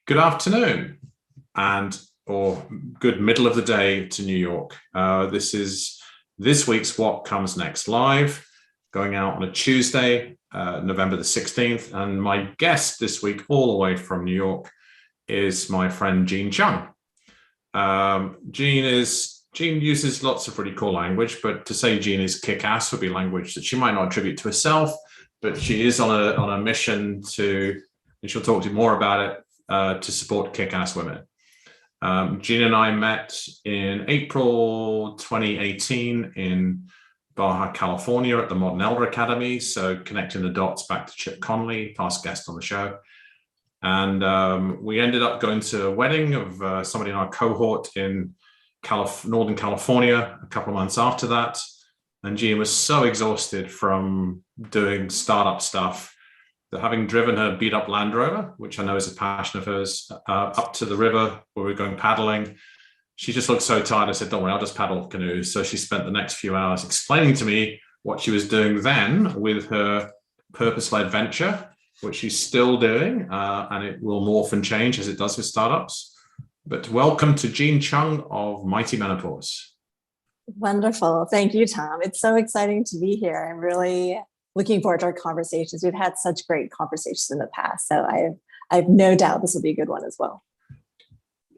Good afternoon, and or good middle of the day to New York. This is this week's What Comes Next Live, going out on a Tuesday, November the 16th. And my guest this week, all the way from New York, is my friend Jeanne Chung. Jeanne uses lots of really cool language, but to say Jeanne is kick-ass would be language that she might not attribute to herself, but she is on a mission to, and she'll talk to you more about it, to support kick-ass women. Jeanne and I met in April 2018 in Baja California at the Modern Elder Academy. So connecting the dots back to Chip Conley, past guest on the show. And we ended up going to a wedding of somebody in our cohort in Northern California a couple of months after that. And Jeanne was so exhausted from doing startup stuff that, having driven her beat up Land Rover, which I know is a passion of hers, up to the river where we were going paddling, she just looked so tired. I said, don't worry, I'll just paddle canoes. So she spent the next few hours explaining to me what she was doing then with her purpose-led venture, which she's still doing, and it will morph and change as it does with startups. But welcome to Jeanne Chung of Mighty Menopause. Wonderful. Thank you, Tom. It's so exciting to be here. I'm really looking forward to our conversations. We've had such great conversations in the past, so I have no doubt this will be a good one as well.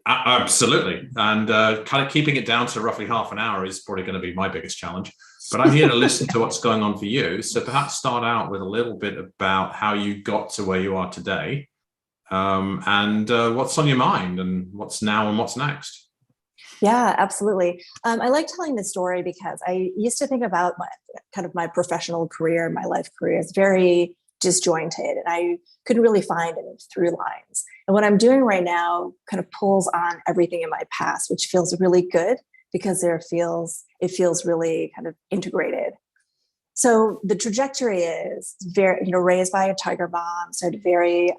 Absolutely. And kind of keeping it down to roughly half an hour is probably going to be my biggest challenge. But I'm here to listen to what's going on for you. So perhaps start out with a little bit about how you got to where you are today, and what's on your mind and what's now and what's next. Yeah, absolutely. I like telling this story because I used to think about my professional career, my life career as very disjointed, and I couldn't really find any through lines. And what I'm doing right now kind of pulls on everything in my past, which feels really good because it feels really kind of integrated. So the trajectory is very, raised by a tiger mom, so a very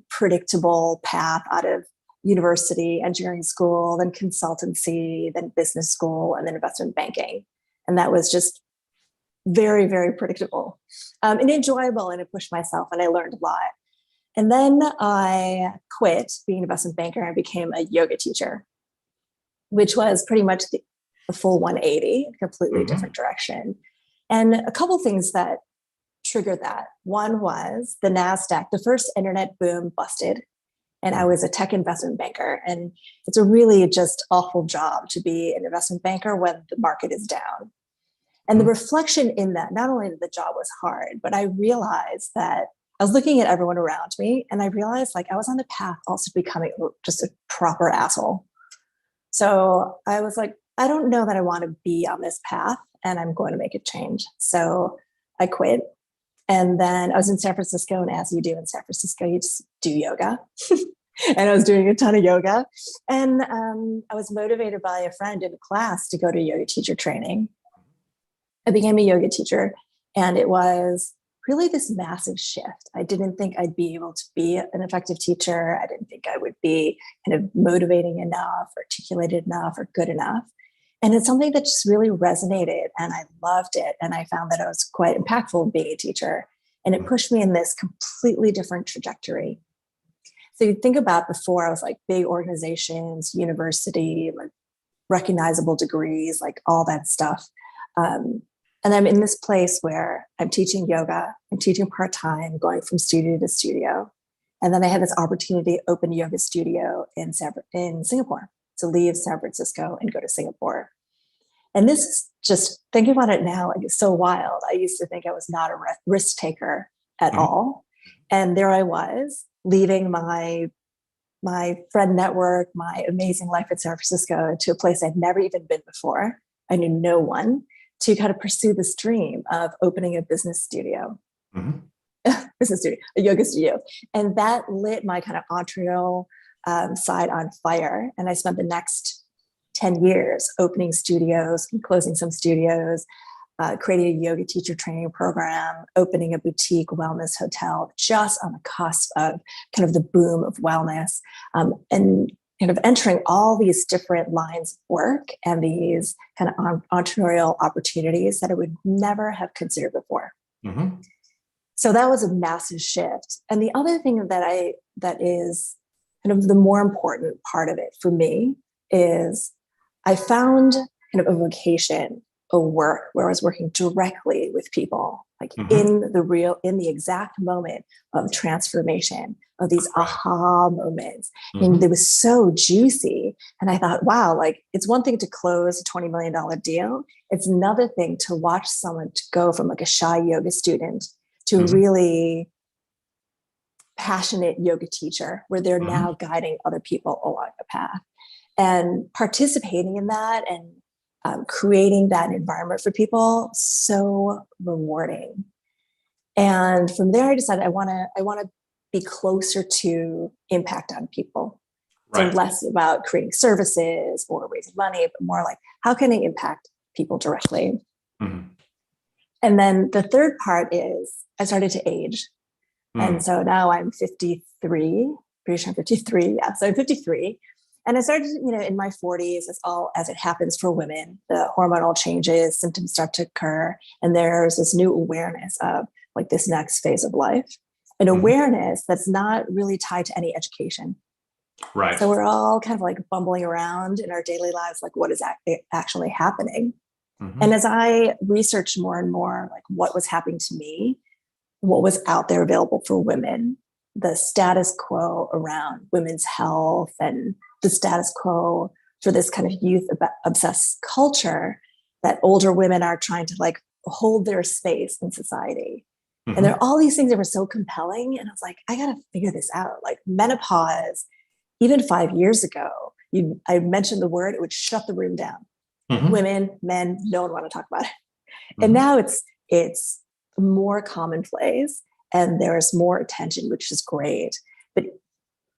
predictable path out of university, engineering school, then consultancy, then business school, and then investment banking. And that was just very, very predictable and enjoyable. And it pushed myself and I learned a lot. And then I quit being an investment banker and became a yoga teacher, which was pretty much the full 180, completely different direction. And a couple of things that triggered that. One was the NASDAQ, the first internet boom busted. And I was a tech investment banker. And it's a really just awful job to be an investment banker when the market is down. And the reflection in that, not only that the job was hard, but I realized that I was looking at everyone around me and I realized I was on the path also becoming just a proper asshole. So I was like, I don't know that I want to be on this path and I'm going to make a change. So I quit. And then I was in San Francisco, and as you do in San Francisco, you just do yoga. And I was doing a ton of yoga. And I was motivated by a friend in a class to go to yoga teacher training. I became a yoga teacher, and it was really this massive shift. I didn't think I'd be able to be an effective teacher. I didn't think I would be kind of motivating enough, articulated enough, or good enough. And it's something that just really resonated, and I loved it. And I found that I was quite impactful being a teacher, and it pushed me in this completely different trajectory. So you think about before, I was big organizations, university, recognizable degrees, all that stuff. And I'm in this place where I'm teaching yoga, I'm teaching part-time, going from studio to studio. And then I had this opportunity to open a yoga studio in Singapore, to leave San Francisco and go to Singapore. And this is just thinking about it now, it's so wild. I used to think I was not a risk taker at all. And there I was, leaving my friend network, my amazing life in San Francisco, to a place I'd never even been before. I knew no one, to kind of pursue this dream of opening a business studio. Business studio, a yoga studio. And that lit my kind of entrepreneurial side on fire. And I spent the next 10 years opening studios and closing some studios, creating a yoga teacher training program, opening a boutique wellness hotel, just on the cusp of kind of the boom of wellness, and kind of entering all these different lines of work and these kind of entrepreneurial opportunities that I would never have considered before. So that was a massive shift. And the other thing that is kind of the more important part of it for me is I found kind of a vocation, a work where I was working directly with people, like in the exact moment of transformation, of these aha moments. And it was so juicy. And I thought, wow, like it's one thing to close a $20 million deal. It's another thing to watch someone to go from like a shy yoga student to a really passionate yoga teacher where they're now guiding other people along the path. And participating in that and creating that environment for people, so rewarding. And from there, I decided I want to be closer to impact on people. Right. So less about creating services or raising money, but more like how can I impact people directly? And then the third part is I started to age. And so now I'm 53, pretty sure I'm 53. Yeah, so I'm 53. And I started, in my 40s, as it happens for women, the hormonal changes, symptoms start to occur. And there's this new awareness of like this next phase of life, an awareness that's not really tied to any education. Right. So we're all kind of like bumbling around in our daily lives, like what is actually happening? And as I researched more and more, like what was happening to me, what was out there available for women, the status quo around women's health and the status quo for this kind of youth obsessed culture that older women are trying to like hold their space in society. And there are all these things that were so compelling. And I was like, I got to figure this out. Like menopause, even 5 years ago, I mentioned the word, it would shut the room down. Women, men, no one want to talk about it. And now it's more commonplace and there's more attention, which is great. But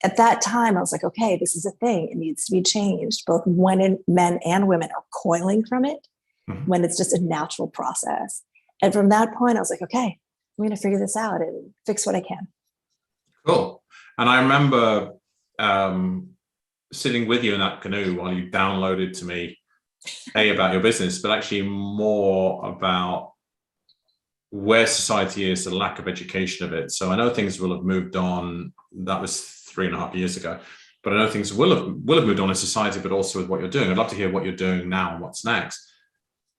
at that time, I was like, okay, this is a thing. It needs to be changed. Both men and women are coiling from it when it's just a natural process. And from that point, I was like, okay, I'm going to figure this out and fix what I can. Cool. And I remember sitting with you in that canoe while you downloaded to me about your business, but actually more about where society is, the lack of education of it. So I know things will have moved on. That was 3.5 years ago, but I know things will have moved on in society, but also with what you're doing. I'd love to hear what you're doing now and what's next.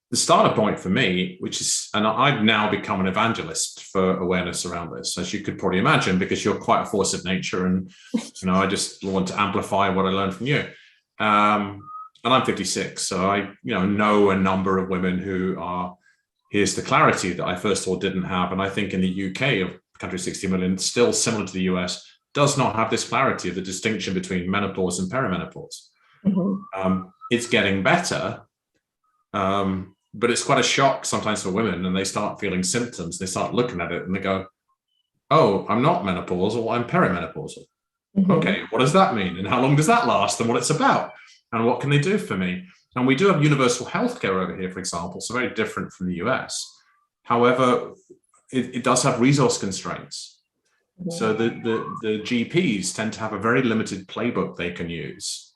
The starter point for me, which is, and I've now become an evangelist for awareness around this, as you could probably imagine, because you're quite a force of nature, and I just want to amplify what I learned from you. And I'm 56, so I know a number of women who are. Here's the clarity that I first of all didn't have, and I think in the UK, a country of 60 million, still similar to the US, does not have this clarity of the distinction between menopause and perimenopause. It's getting better. But it's quite a shock sometimes for women, and they start feeling symptoms. They start looking at it and they go, oh, I'm not menopausal, I'm perimenopausal. Okay, what does that mean? And how long does that last? And what it's about? And what can they do for me? And we do have universal healthcare over here, for example, so very different from the US. However, it does have resource constraints. So the GPs tend to have a very limited playbook they can use.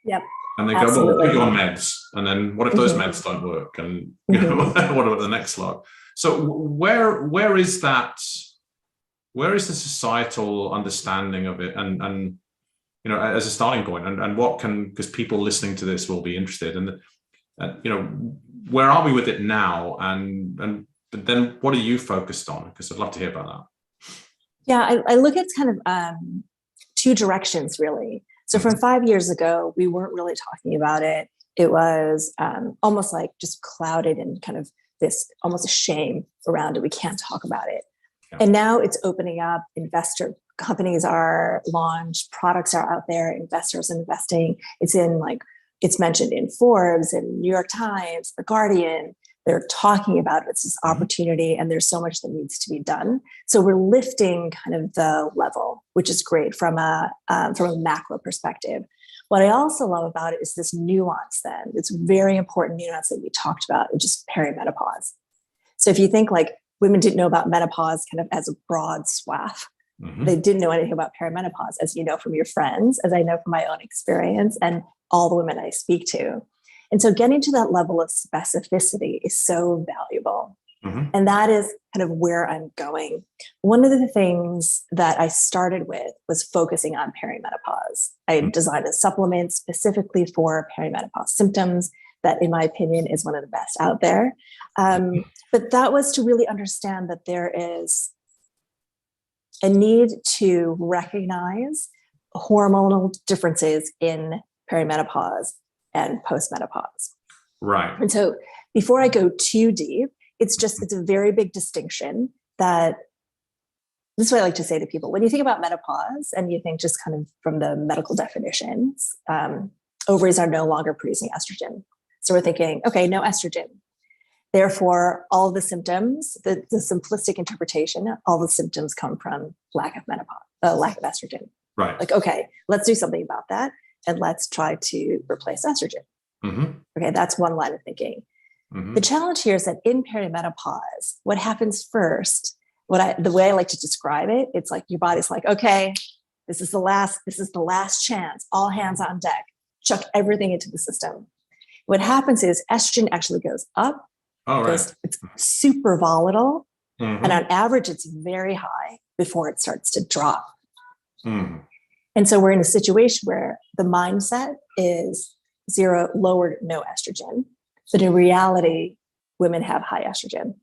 Yep. And they go, well, we'll put you on meds. And then what if those meds don't work? And what about the next lot? So where is that? Where is the societal understanding of it? And as a starting point, and what can, because people listening to this will be interested, and where are we with it now? But then what are you focused on? Because I'd love to hear about that. Yeah, I look at kind of two directions, really. So from 5 years ago, we weren't really talking about it. It was almost like just clouded in kind of this almost a shame around it. We can't talk about it. Yeah. And now it's opening up. Companies are launched, products are out there, investors investing. It's mentioned in Forbes and New York Times, The Guardian. They're talking about it's this opportunity, and there's so much that needs to be done. So we're lifting kind of the level, which is great from a macro perspective. What I also love about it is this nuance. Then it's very important nuance that we talked about, which is perimenopause. So if you think like women didn't know about menopause kind of as a broad swath, they didn't know anything about perimenopause, as you know from your friends, as I know from my own experience, and all the women I speak to. And so getting to that level of specificity is so valuable. And that is kind of where I'm going. One of the things that I started with was focusing on perimenopause. I designed a supplement specifically for perimenopause symptoms that, in my opinion, is one of the best out there. But that was to really understand that there is a need to recognize hormonal differences in perimenopause and postmenopause. Right. And so before I go too deep, it's a very big distinction that this is what I like to say to people. When you think about menopause and you think just kind of from the medical definitions, ovaries are no longer producing estrogen. So we're thinking, okay, no estrogen. Therefore, all the symptoms, the simplistic interpretation, all the symptoms come from lack of menopause, lack of estrogen. Right. Like, okay, let's do something about that. And let's try to replace estrogen. Okay, that's one line of thinking. The challenge here is that in perimenopause, what happens first, the way I like to describe it, it's like your body's like, okay, this is the last chance, all hands on deck, chuck everything into the system. What happens is estrogen actually goes up. It's super volatile. And on average, it's very high before it starts to drop. And so we're in a situation where the mindset is zero, lower, no estrogen. But in reality, women have high estrogen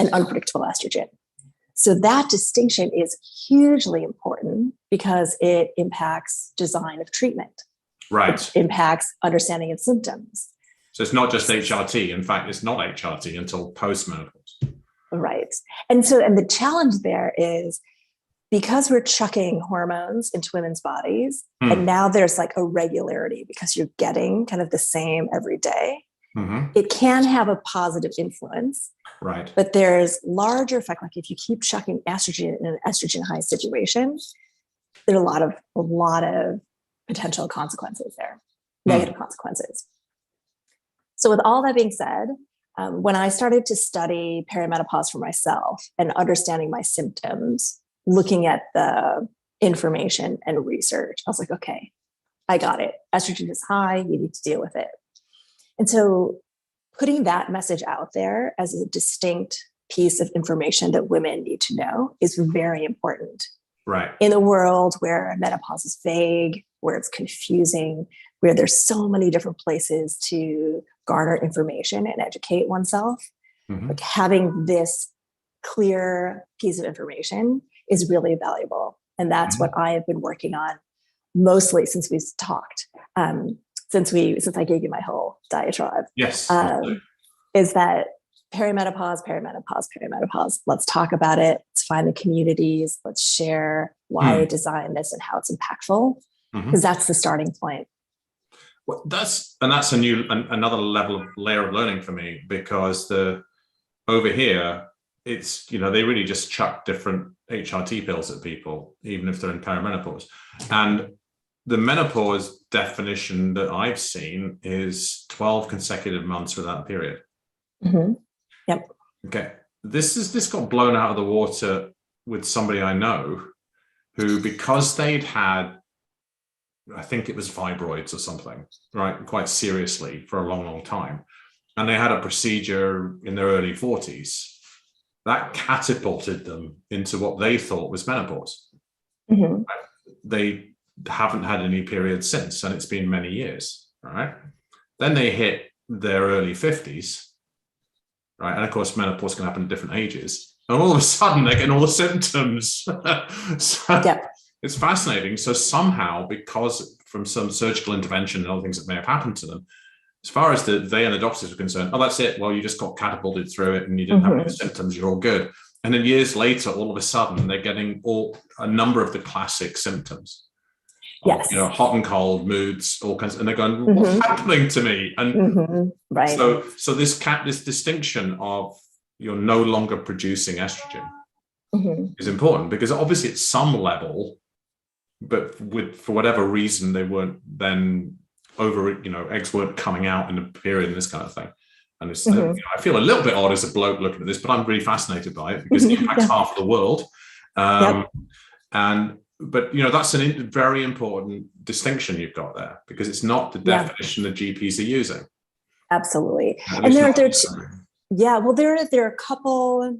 and unpredictable estrogen. So that distinction is hugely important because it impacts design of treatment. Right. It impacts understanding of symptoms. So it's not just HRT. In fact, it's not HRT until postmenopause. Right. And the challenge there is because we're chucking hormones into women's bodies, and now there's like a regularity because you're getting kind of the same every day, it can have a positive influence. Right. But there's larger effect. Like if you keep chucking estrogen in an estrogen high situation, there are a lot of potential consequences there, negative consequences. So with all that being said, when I started to study perimenopause for myself and understanding my symptoms, looking at the information and research, I was like, okay, I got it. Estrogen is high. You need to deal with it. And so putting that message out there as a distinct piece of information that women need to know is very important. Right. In a world where menopause is vague, where it's confusing, where there's so many different places to garner information and educate oneself, like having this clear piece of information is really valuable. And that's what I have been working on mostly since we've talked, since I gave you my whole diatribe. Yes. Is that perimenopause. Let's talk about it. Let's find the communities. Let's share why I designed this and how it's impactful, because that's the starting point. Well, that's another layer of learning for me, because over here, it's, they really just chuck different HRT pills at people, even if they're in perimenopause. And the menopause definition that I've seen is 12 consecutive months without a period. Yep. Okay. This got blown out of the water with somebody I know who, because they'd had, I think it was fibroids or something, right, quite seriously for a long, long time. And they had a procedure in their early 40s. That catapulted them into what they thought was menopause. Right? They haven't had any periods since, and it's been many years, right? Then they hit their early 50s, right? And of course, menopause can happen at different ages. And all of a sudden, they're getting all the symptoms. It's fascinating. So somehow, because from some surgical intervention and other things that may have happened to them, as far as they and the doctors are concerned, oh, that's it. Well, you just got catapulted through it and you didn't have any symptoms. You're all good. And then years later, all of a sudden, they're getting a number of the classic symptoms. Yes. Hot and cold, moods, all kinds, and they're going, what's happening to me? And right. So this distinction of you're no longer producing estrogen is important, because obviously at some level, but for whatever reason, they weren't then eggs weren't coming out in a period and this kind of thing. And it's, I feel a little bit odd as a bloke looking at this, but I'm really fascinated by it because it impacts half of the world. But that's a very important distinction you've got there, because it's not the definition the GPs are using. Absolutely. And there Yeah, well, there are a couple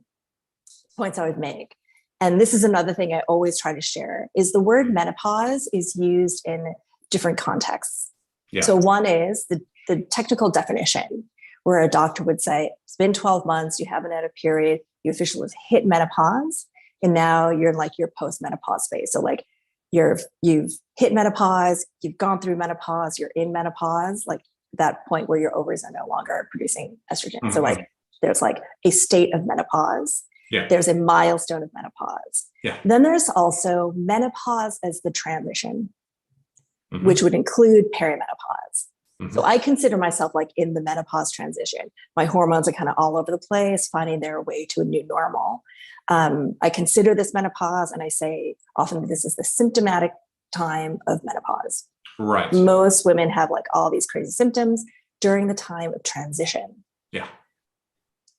points I would make. And this is another thing I always try to share is the word menopause is used in different contexts. Yeah. So one is the technical definition, where a doctor would say, it's been 12 months, you haven't had a period, you officially have hit menopause, and now you're in like your post-menopause phase. So like you've hit menopause, you've gone through menopause, you're in menopause, like that point where your ovaries are no longer producing estrogen. Mm-hmm. So like there's like a state of menopause. Yeah. There's a milestone of menopause. Yeah. Then there's also menopause as the transition, mm-hmm. which would include perimenopause. Mm-hmm. So I consider myself like in the menopause transition. My hormones are kind of all over the place, finding their way to a new normal. I consider this menopause, and I say often this is the symptomatic time of menopause. Right. Most women have like all these crazy symptoms during the time of transition. Yeah.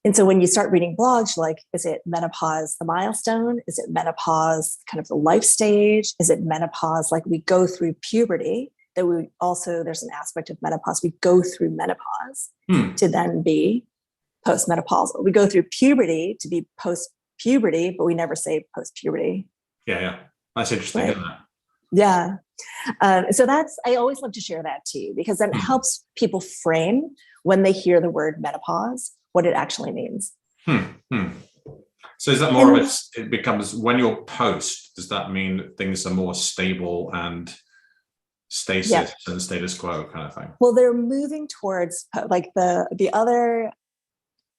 And so when you start reading blogs, like, is it menopause the milestone? Is it menopause kind of the life stage? Is it menopause like we go through puberty? That we also, there's an aspect of menopause. We go through menopause to then be postmenopausal. We go through puberty to be post-puberty, but we never say post-puberty. Yeah. That's interesting, right? Isn't it? Yeah. So I always love to share that too, because then it helps people frame when they hear the word menopause, what it actually means. So is that more of it becomes when you're post, does that mean that things are more stable and stasis and status quo kind of thing? Well, they're moving towards like the other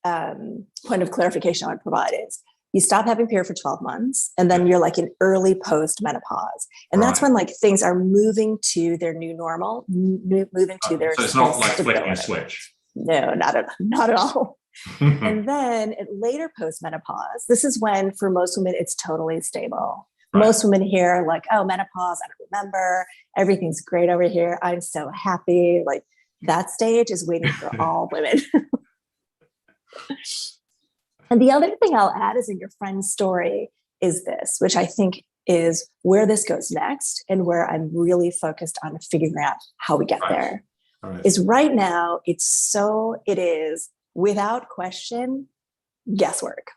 point of clarification I would provide is you stop having period for 12 months and then you're like in early post menopause. And that's when like things are moving to their new normal, moving to their so it's not like flicking a switch. No, not at all. And then at later post-menopause, this is when for most women, it's totally stable. Right. Most women hear like, oh, menopause, I don't remember. Everything's great over here. I'm so happy. Like that stage is waiting for all women. And the other thing I'll add is in your friend's story is this, which I think is where this goes next and where I'm really focused on figuring out how we get there. Right. Is right now, it is without question, guesswork.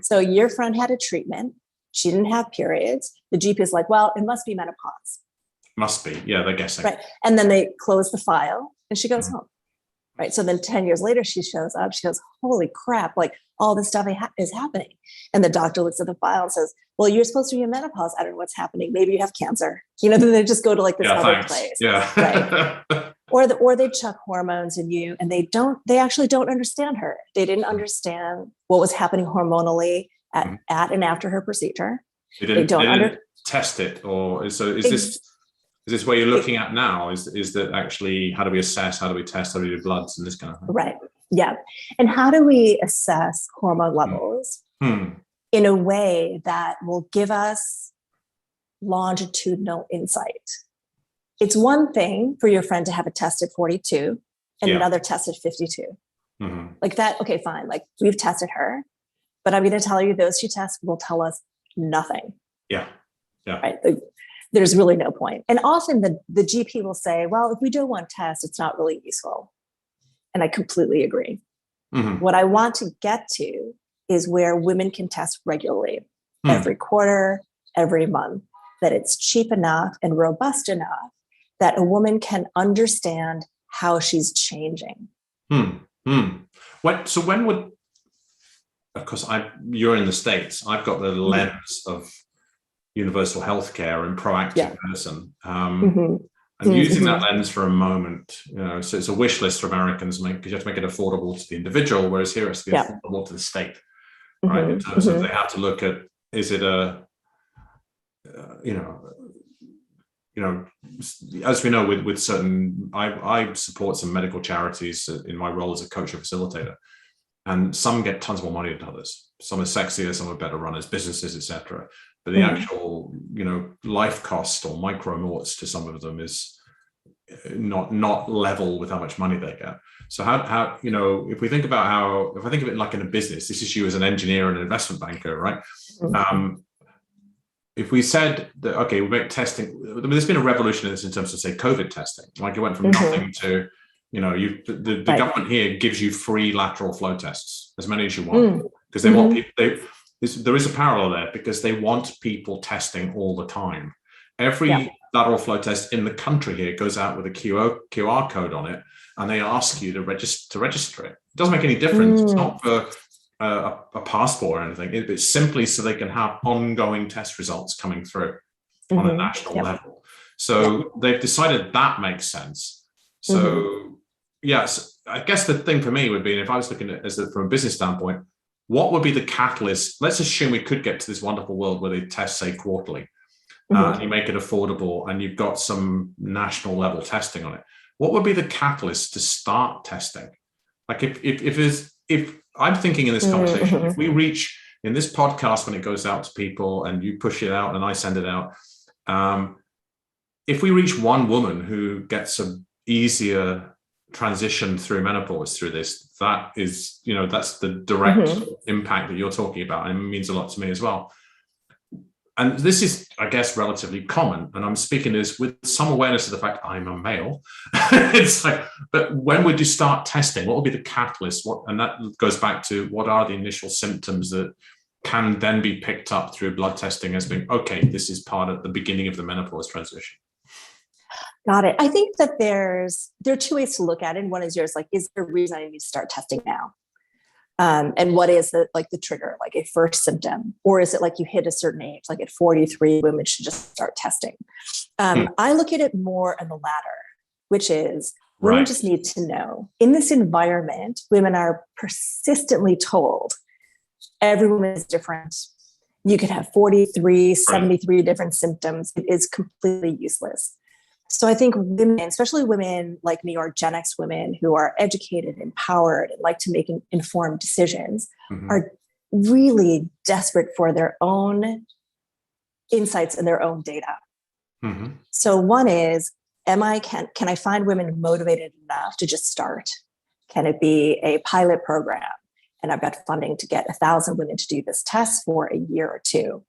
So your friend had a treatment. She didn't have periods. The GP is like, well, it must be menopause. Must be. Yeah, they're guessing. Right. And then they close the file and she goes home. Right. So then 10 years later, she shows up. She goes, holy crap, like all this stuff is happening. And the doctor looks at the file and says, well, you're supposed to be in menopause. I don't know what's happening. Maybe you have cancer. Then they just go to like this other place. Yeah. Right. Or they chuck hormones in you and they actually don't understand her. They didn't understand what was happening hormonally at and after her procedure. They don't test it. Or so is this where you're looking at now? Is that actually how do we assess, how do we test, how do we do bloods and this kind of thing? Right. Yeah. And how do we assess hormone levels in a way that will give us longitudinal insight? It's one thing for your friend to have a test at 42 and another test at 52. Like that, okay, fine. Like we've tested her, but I'm going to tell you those two tests will tell us nothing. Yeah. Right. There's really no point. And often the GP will say, well, if we do one test, it's not really useful. And I completely agree. What I want to get to is where women can test regularly, every quarter, every month, that it's cheap enough and robust enough that a woman can understand how she's changing. So when would, of course, you're in the States, I've got the lens of universal healthcare and proactive medicine. And using that lens for a moment, so it's a wish list for Americans because you have to make it affordable to the individual, whereas here it's to be affordable to the state, right? In terms of they have to look at, is it as we know with certain, I support some medical charities in my role as a coach or facilitator, and some get tons more money than others. Some are sexier, some are better runners, businesses, etc. But the actual, life cost or micro noughts to some of them is not level with how much money they get. So how if we think about if I think of it like in a business, this is you as an engineer and an investment banker, right? If we said that, okay, we'll make testing, there's been a revolution in this in terms of, say, COVID testing. Like it went from nothing to The Right. government here gives you free lateral flow tests, as many as you want, because they want people. There is a parallel there because they want people testing all the time. Every lateral flow test in the country here goes out with a QR code on it, and they ask you to register it. It doesn't make any difference. It's not for a passport or anything. It's simply so they can have ongoing test results coming through on a national level. So they've decided that makes sense. So yes, I guess the thing for me would be, if I was looking at it from a business standpoint, what would be the catalyst? Let's assume we could get to this wonderful world where they test, say, quarterly, and you make it affordable, and you've got some national level testing on it. What would be the catalyst to start testing? Like if I'm thinking in this conversation, if we reach in this podcast, when it goes out to people and you push it out and I send it out, if we reach one woman who gets a easier transition through menopause through this, that is, that's the direct impact that you're talking about, and it means a lot to me as well. And this is, I guess, relatively common, and I'm speaking this with some awareness of the fact I'm a male. It's like, but when would you start testing? What would be the catalyst? And that goes back to, what are the initial symptoms that can then be picked up through blood testing as being, okay, this is part of the beginning of the menopause transition? Got it. I think that there are two ways to look at it. And one is yours, like, is there a reason I need to start testing now? And what is the trigger, like a first symptom? Or is it like you hit a certain age, like at 43, women should just start testing? I look at it more on the latter, which is women just need to know. In this environment, women are persistently told every woman is different. You could have 43, 73 different symptoms. It is completely useless. So I think women, especially women like me or Gen X women who are educated, empowered, and like to make informed decisions, are really desperate for their own insights and their own data. So one is, can I find women motivated enough to just start? Can it be a pilot program? And I've got funding to get 1,000 women to do this test for a year or two.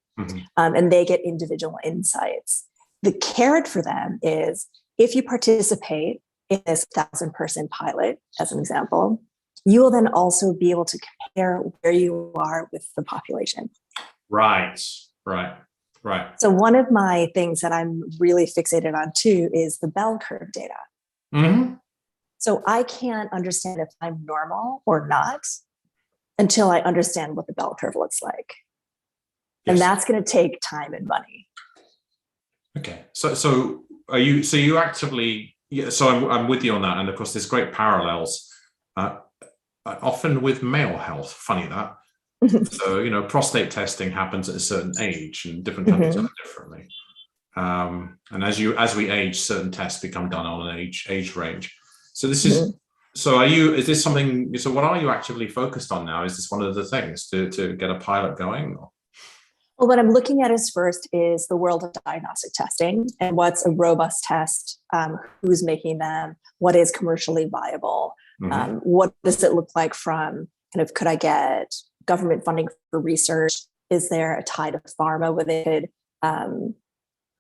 And they get individual insights. The carrot for them is, if you participate in this 1,000-person pilot, as an example, you will then also be able to compare where you are with the population. Right. So one of my things that I'm really fixated on too is the bell curve data. So I can't understand if I'm normal or not until I understand what the bell curve looks like. And that's going to take time and money. Okay, so are you? So you actively? Yeah. So I'm with you on that, and of course, there's great parallels, often with male health. Funny that. So prostate testing happens at a certain age, and different countries have it differently. And as we age, certain tests become done on an age range. So this is. So is this something? So what are you actively focused on now? Is this one of the things to get a pilot going? Or? Well, what I'm looking at first is the world of diagnostic testing and what's a robust test, who's making them, what is commercially viable, what does it look like from could I get government funding for research? Is there a tie to pharma where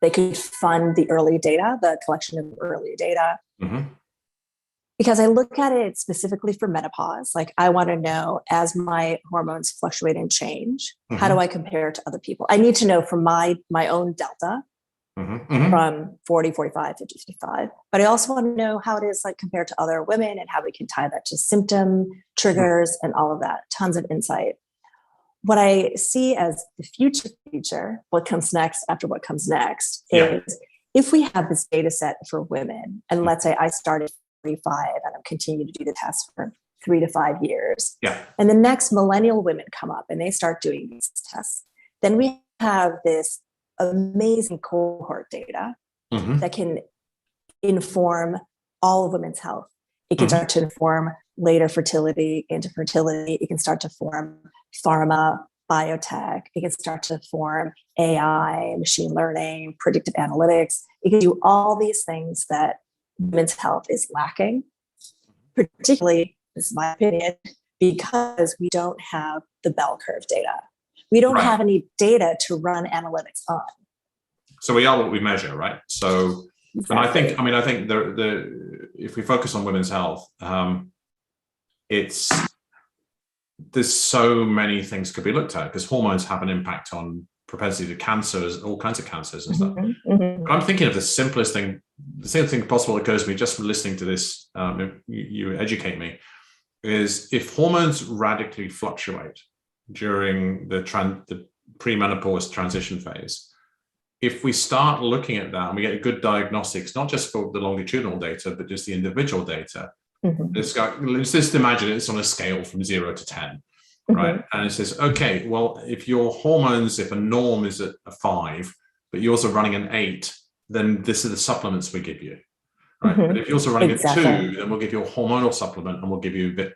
they could fund the early data, the collection of early data? Because I look at it specifically for menopause. Like, I want to know, as my hormones fluctuate and change, how do I compare to other people? I need to know from my own delta from 40, 45, 50, 55. But I also want to know how it is like compared to other women, and how we can tie that to symptom triggers and all of that. Tons of insight. What I see as the future, what comes next after what comes next, is if we have this data set for women, and let's say I started 45 and I'm continuing to do the test for 3 to 5 years. And the next millennial women come up and they start doing these tests. Then we have this amazing cohort data that can inform all of women's health. It can start to inform later fertility, infertility. It can start to form pharma, biotech. It can start to form AI, machine learning, predictive analytics. It can do all these things that women's health is lacking, particularly, this is my opinion, because we don't have the bell curve data. We don't have any data to run analytics on. So we are what we measure, right? So And I think the if we focus on women's health, there's so many things could be looked at, because hormones have an impact on propensity to cancers, all kinds of cancers and stuff. But I'm thinking of the simplest thing, the same thing possible that occurs to me just from listening to this. You educate me, is if hormones radically fluctuate during the pre-menopause transition phase, if we start looking at that and we get good diagnostics, not just for the longitudinal data, but just the individual data, let's just imagine it's on a scale from 0 to 10, right? And it says, okay, well, if your hormones, if a norm is at a 5, but yours are running an 8, then this are the supplements we give you, right? But if yours are running a 2, then we'll give you a hormonal supplement, and we'll give you a bit,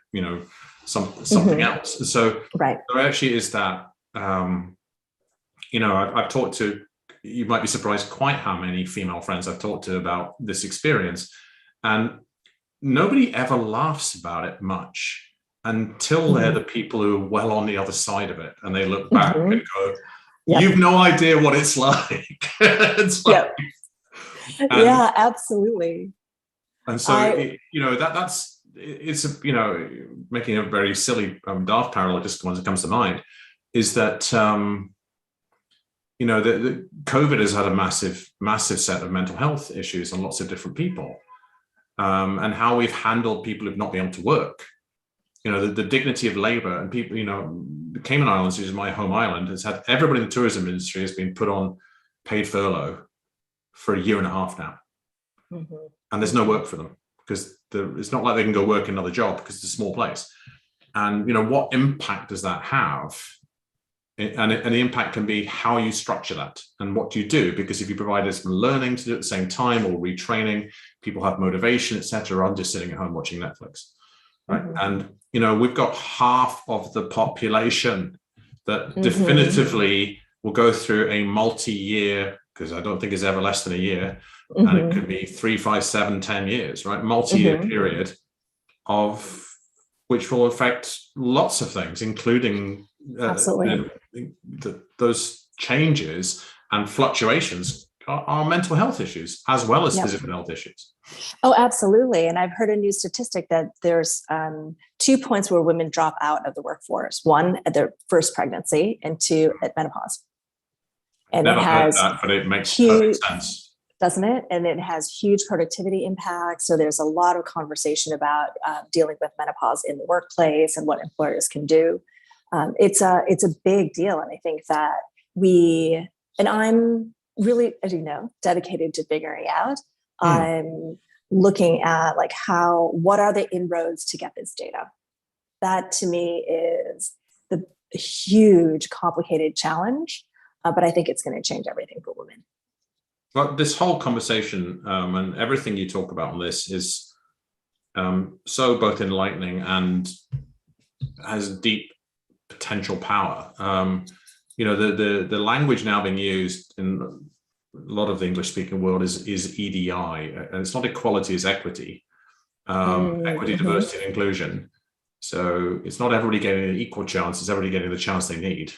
something else. So there actually is that, I've talked to, you might be surprised quite how many female friends I've talked to about this experience, and nobody ever laughs about it much until they're the people who are well on the other side of it, and they look back and go, you've no idea what it's like. It's like yeah, absolutely. And so, it's making a very silly, daft parallel, just the one that comes to mind, is that, the COVID has had a massive set of mental health issues on lots of different people, and how we've handled people who've not been able to work. The dignity of labor, and people, the Cayman Islands, which is my home island, has had everybody in the tourism industry has been put on paid furlough for 1.5 years now. And there's no work for them, because it's not like they can go work another job, because it's a small place. And, what impact does that have? And the impact can be how you structure that and what you do, because if you provide us learning to do at the same time, or retraining, people have motivation, etc., rather than just sitting at home watching Netflix, right? And we've got half of the population that definitively will go through a multi-year, because I don't think it's ever less than a year, and it could be 3, 5, 7, 10 years, right? Multi-year period of which will affect lots of things, including those changes and fluctuations are mental health issues as well as physical health issues. Oh, absolutely. And I've heard a new statistic that there's 2 points where women drop out of the workforce: 1 at their first pregnancy, and 2 at menopause. And Never it has heard that, but it makes perfect sense, doesn't it? And it has huge productivity impacts. So there's a lot of conversation about dealing with menopause in the workplace and what employers can do. It's a big deal. And I think that I'm really, as you know, dedicated to figuring out. I'm looking at what are the inroads to get this data? That to me is the huge, complicated challenge. But I think it's going to change everything for women. Well, this whole conversation and everything you talk about on this is so both enlightening and has deep potential power. The language now being used in a lot of the English-speaking world is EDI, and it's not equality, it's equity, equity, diversity, and inclusion. So it's not everybody getting an equal chance; it's everybody getting the chance they need.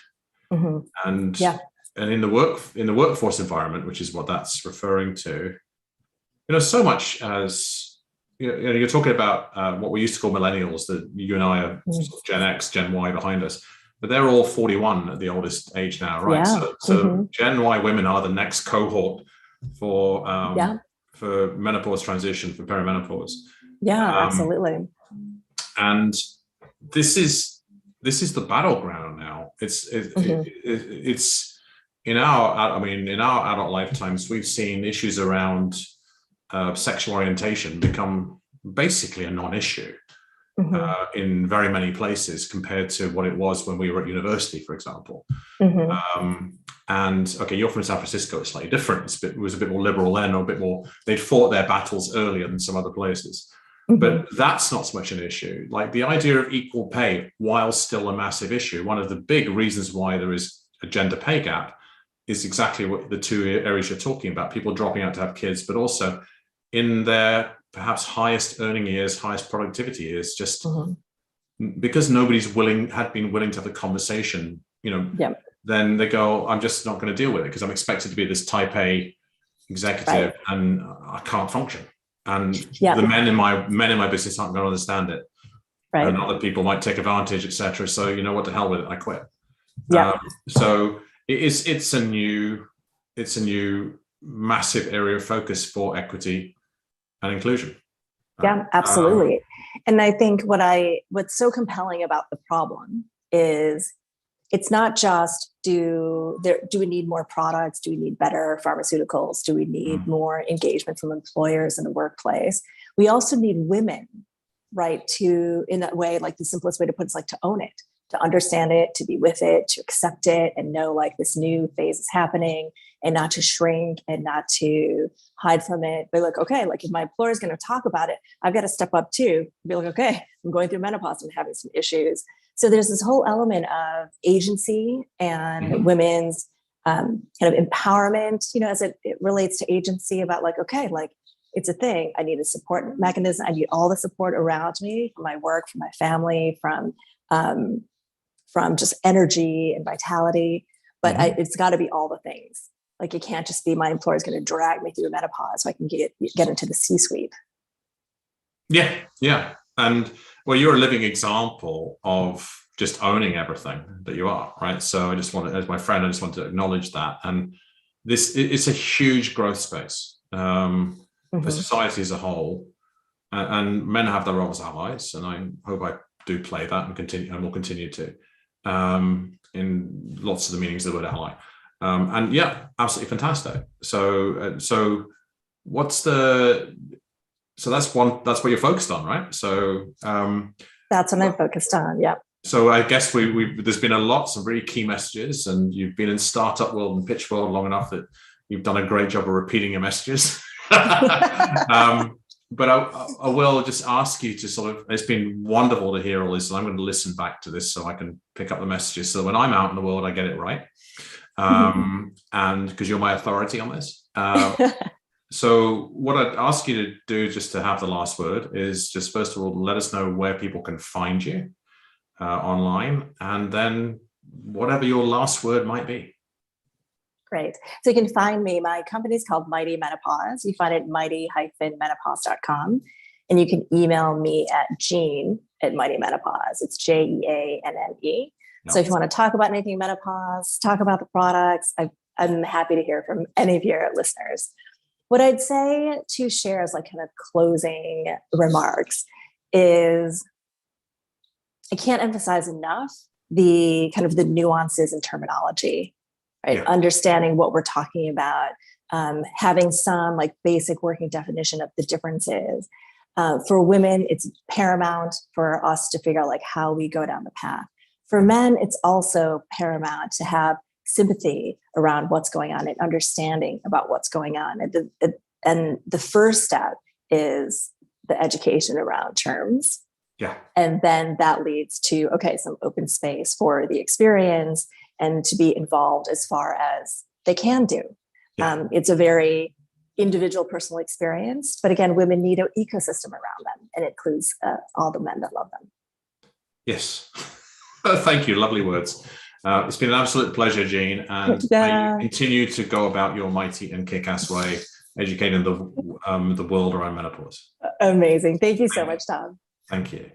And in the workforce environment, which is what that's referring to, so much as you're talking about what we used to call millennials, that you and I are sort of Gen X, Gen Y behind us, but they're all 41 at the oldest age now, right? So Gen Y women are the next cohort for menopause transition, for perimenopause. Absolutely. And this is the battleground now. It's in our adult lifetimes, we've seen issues around sexual orientation become basically a non-issue in very many places compared to what it was when we were at university, for example. And okay, you're from San Francisco, it's slightly different. It was a bit more liberal then, or a bit more, they'd fought their battles earlier than some other places. But that's not so much an issue. Like the idea of equal pay, while still a massive issue, one of the big reasons why there is a gender pay gap is exactly what the 2 areas you're talking about, people dropping out to have kids, but also in their perhaps highest earning years, highest productivity years, just because nobody's had been willing to have the conversation, then they go, I'm just not going to deal with it because I'm expected to be this type A executive, and I can't function. And Yeah. the men in my business aren't going to understand it. Right. And other people might take advantage, etc. So you know what, to hell with it, I quit. Yeah. So it's a new massive area of focus for equity and inclusion. Yeah, absolutely. And I think what's so compelling about the problem is it's not just do we need more products? Do we need better pharmaceuticals? Do we need more engagement from employers in the workplace? We also need women, right? To, in that way, like the simplest way to put it is like to own it, to understand it, to be with it, to accept it, and know like this new phase is happening, and not to shrink and not to hide from it. But like, okay, like if my employer is going to talk about it, I've got to step up too. Be like, okay, I'm going through menopause and having some issues. So there's this whole element of agency and women's kind of empowerment, you know, as it relates to agency, about like, okay, like it's a thing. I need a support mechanism. I need all the support around me, from my work, from my family, from just energy and vitality. But it's got to be all the things. Like it can't just be my employer is going to drag me through menopause so I can get into the C-suite. Yeah. And well, you're a living example of just owning everything that you are, right? So I just want to, as my friend, I just want to acknowledge that. And it's a huge growth space for society as a whole. And men have their role as allies, and I hope I do play that and will continue to in lots of the meanings of the word ally. And yeah, absolutely fantastic. So that's what you're focused on, right? So that's what I'm focused on. Yeah. So I guess there's been some really key messages, and you've been in startup world and pitch world long enough that you've done a great job of repeating your messages. But I will just ask you to sort of, it's been wonderful to hear all this, and I'm going to listen back to this so I can pick up the messages, so when I'm out in the world, I get it right. And because you're my authority on this. So what I'd ask you to do, just to have the last word, is just first of all, let us know where people can find you online, and then whatever your last word might be. Great. So you can find me. My company is called Mighty Menopause. You find it mighty-menopause.com. And you can email me at Jeanne at Mighty Menopause. It's Jeanne. Yep. So if you want to talk about anything menopause, talk about the products, I'm happy to hear from any of your listeners. What I'd say to share as like kind of closing remarks is, I can't emphasize enough the kind of the nuances in terminology. Right? Yeah. Understanding what we're talking about, having some like basic working definition of the differences. For women, it's paramount for us to figure out like how we go down the path. For men, it's also paramount to have sympathy around what's going on and understanding about what's going on. And the first step is the education around terms. Yeah. And then that leads to, okay, some open space for the experience and to be involved as far as they can do. Yeah. It's a very individual, personal experience. But again, women need an ecosystem around them, and it includes all the men that love them. Yes. Thank you. Lovely words. It's been an absolute pleasure, Jeanne. And may you continue to go about your mighty and kick-ass way, educating the world around menopause. Amazing. Thank you so much, Tom. Thank you.